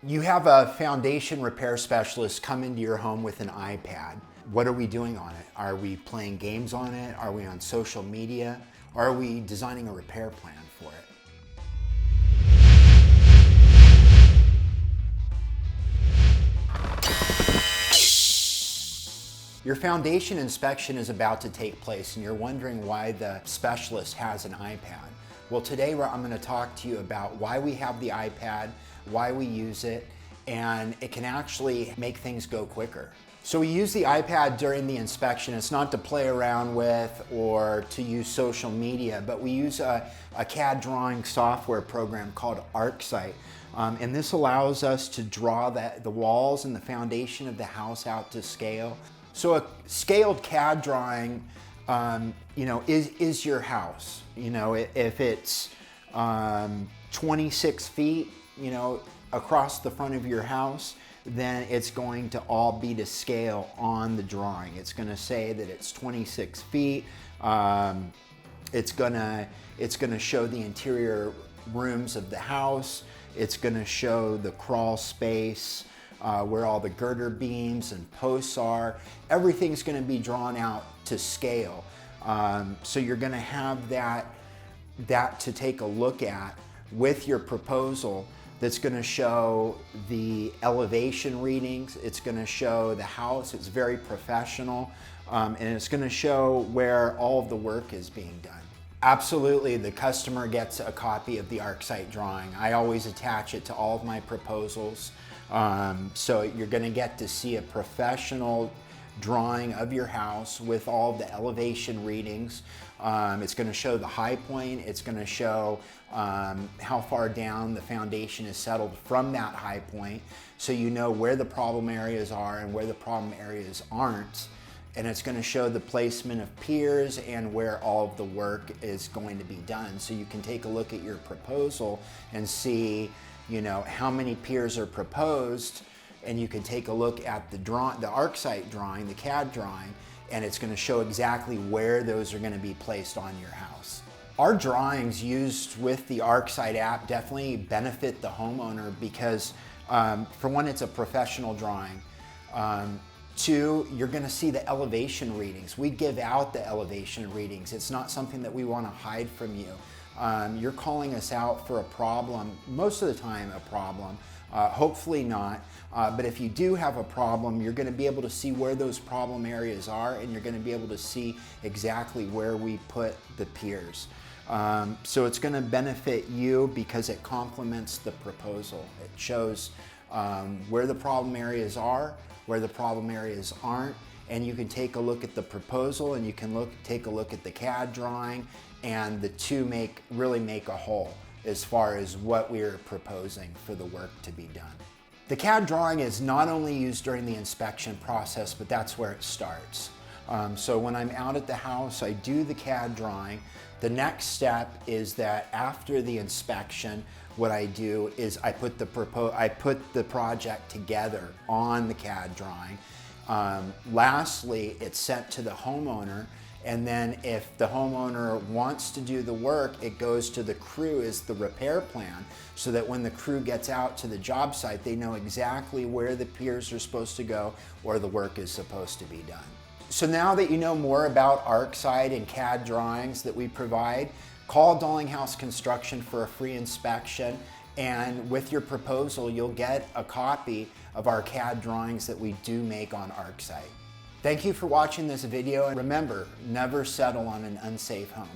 You have a foundation repair specialist come into your home with an iPad. What are we doing on it? Are we playing games on it? Are we on social media? Are we designing a repair plan for it? Your foundation inspection is about to take place and you're wondering why the specialist has an iPad. Well, today I'm going to talk to you about why we have the iPad, why we use it, and it can actually make things go quicker. So we use the iPad during the inspection. It's not to play around with or to use social media, but we use a CAD drawing software program called Arcsite. And this allows us to draw the walls and the foundation of the house out to scale. So a scaled CAD drawing, is your house. If it's 26 feet, across the front of your house, then it's going to all be to scale on the drawing. It's going to say that it's 26 feet. It's going to show the interior rooms of the house. It's going to show the crawl space, where all the girder beams and posts are. Everything's going to be drawn out to scale. So you're going to have that to take a look at with your proposal. That's going to show the elevation readings. It's going to show the house. It's very professional. And it's going to show where all of the work is being done. Absolutely, the customer gets a copy of the Arcsite drawing. I always attach it to all of my proposals. So you're going to get to see a professional drawing of your house with all the elevation readings. It's going to show the high point. It's going to show how far down the foundation is settled from that high point, so you know where the problem areas are and where the problem areas aren't. And it's going to show the placement of piers and where all of the work is going to be done. So you can take a look at your proposal and see, how many piers are proposed. And you can take a look at the Arcsite drawing, the CAD drawing, and it's going to show exactly where those are going to be placed on your house. Our drawings used with the Arcsite app definitely benefit the homeowner because, for one, it's a professional drawing. Two, you're going to see the elevation readings. We give out the elevation readings. It's not something that we want to hide from you. You're calling us out for a problem, most of the time a problem. Hopefully not, but if you do have a problem, you're going to be able to see where those problem areas are, and you're going to be able to see exactly where we put the piers. So it's going to benefit you because it complements the proposal. It shows where the problem areas are, where the problem areas aren't, and you can take a look at the proposal and you can take a look at the CAD drawing, and the two really make a whole as far as what we're proposing for the work to be done. The CAD drawing is not only used during the inspection process, but that's where it starts. So when I'm out at the house, I do the CAD drawing. The next step is that after the inspection, what I do is I put the project together on the CAD drawing. Lastly, it's sent to the homeowner. And then if the homeowner wants to do the work, it goes to the crew as the repair plan, so that when the crew gets out to the job site, they know exactly where the piers are supposed to go or the work is supposed to be done. So now that you know more about Arcsite and CAD drawings that we provide, call Dalinghaus Construction for a free inspection, and with your proposal, you'll get a copy of our CAD drawings that we do make on Arcsite. Thank you for watching this video, and remember, never settle on an unsafe home.